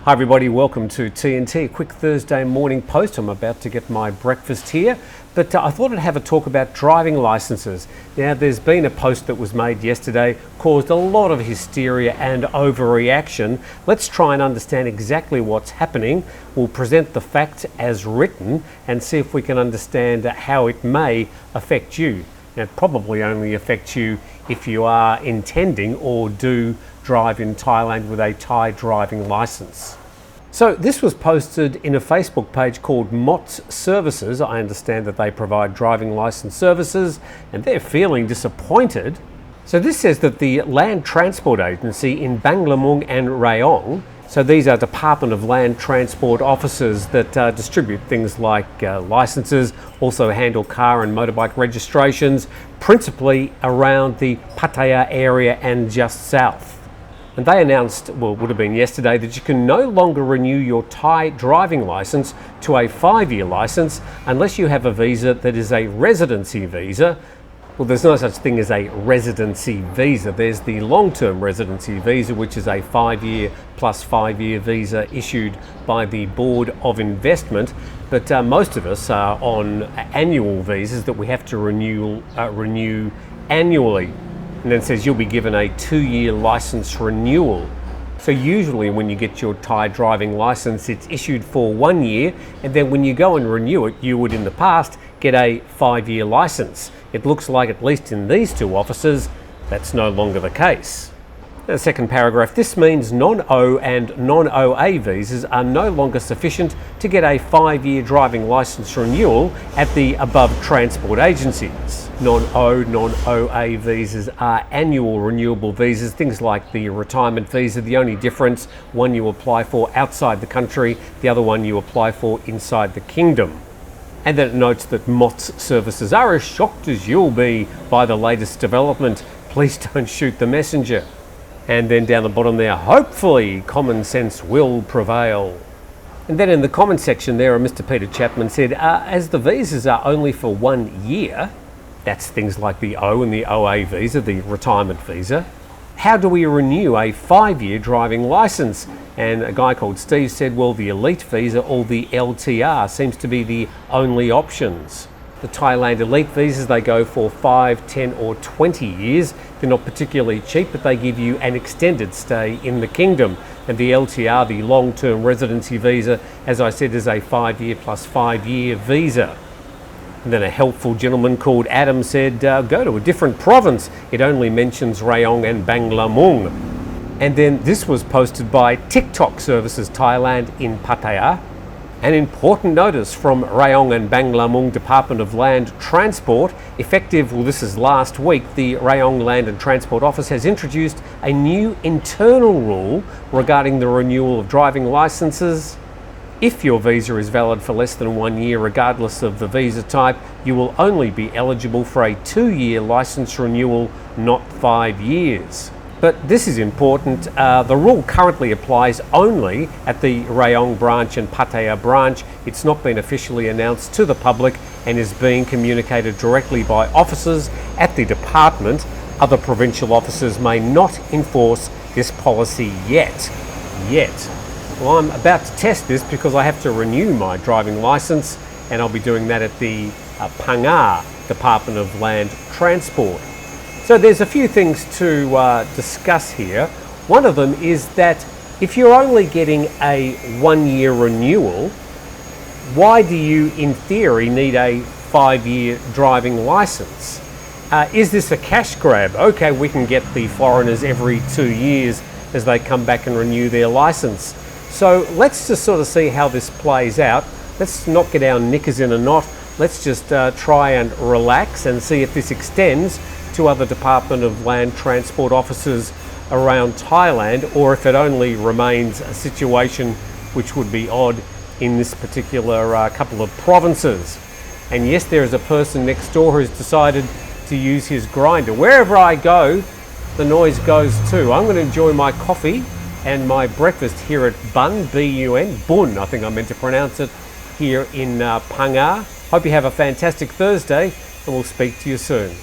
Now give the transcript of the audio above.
Hi everybody, welcome to TNT, a quick Thursday morning post. I'm about to get my breakfast here, but I thought I'd have a talk about driving licenses. Now, there's been a post that was made yesterday, caused a lot of hysteria and overreaction. Let's try and understand exactly what's happening. We'll present the facts as written and see if we can understand how it may affect you. Now, it probably only affects you if you are intending or do drive in Thailand with a Thai driving license. So this was posted in a Facebook page called Mottz Services. I understand that they provide driving license services and they're feeling disappointed. So this says that the Land Transport Agency in Banglamung and Rayong, so these are Department of Land Transport officers that distribute things like licenses, also handle car and motorbike registrations, principally around the Pattaya area and just south. And they announced, well, it would have been yesterday, that you can no longer renew your Thai driving license to a 5-year license unless you have a visa that is a residency visa. Well, there's no such thing as a residency visa. There's the long-term residency visa, which is a 5-year plus 5-year visa issued by the Board of Investment. But most of us are on annual visas that we have to renew annually. And then it says you'll be given a 2-year license renewal. So usually when you get your Thai driving license, it's issued for 1 year, and then when you go and renew it, you would in the past get a 5-year license. It looks like, at least in these two offices, that's no longer the case. The second paragraph, this means non-O and non-OA visas are no longer sufficient to get a 5-year driving license renewal at the above transport agencies. Non-O, non-OA visas are annual renewable visas, things like the retirement visa. The only difference, one you apply for outside the country, the other one you apply for inside the kingdom. And then it notes that Mottz Services are as shocked as you'll be by the latest development. Please don't shoot the messenger. And then down the bottom there, hopefully common sense will prevail. And then in the comment section there, Mr. Peter Chapman said, as the visas are only for 1 year, that's things like the O and the OA visa, the retirement visa, how do we renew a 5-year driving license? And a guy called Steve said, well, the elite visa or the LTR seems to be the only options. The Thailand elite visas, they go for 5, 10 or 20 years. They're not particularly cheap, but they give you an extended stay in the kingdom. And the LTR, the long-term residency visa, as I said, is a 5-year plus 5-year visa. And then a helpful gentleman called Adam said, go to a different province. It only mentions Rayong and Banglamung. And then this was posted by TikTok Services Thailand in Pattaya. An important notice from Rayong and Banglamung Department of Land Transport, effective, well, this is last week, the Rayong Land and Transport Office has introduced a new internal rule regarding the renewal of driving licenses. If your visa is valid for less than 1 year, regardless of the visa type, you will only be eligible for a 2-year license renewal, not 5 years. But this is important. The rule currently applies only at the Rayong branch and Pattaya branch. It's not been officially announced to the public and is being communicated directly by officers at the department. Other provincial officers may not enforce this policy yet. Well, I'm about to test this because I have to renew my driving license, and I'll be doing that at the PHANG Department of Land Transport. So there's a few things to discuss here. One of them is that if you're only getting a 1-year renewal, why do you, in theory, need a 5-year driving license? Is this a cash grab? Okay, we can get the foreigners every 2 years as they come back and renew their license. So let's just sort of see how this plays out. Let's not get our knickers in a knot. Let's just try and relax and see if this extends to other Department of Land Transport officers around Thailand, or if it only remains a situation which would be odd in this particular couple of provinces. And yes, there is a person next door who's decided to use his grinder. Wherever I go, the noise goes too. I'm going to enjoy my coffee and my breakfast here at Bun, I think I meant to pronounce it, here in PHANG. Hope you have a fantastic Thursday, and we'll speak to you soon.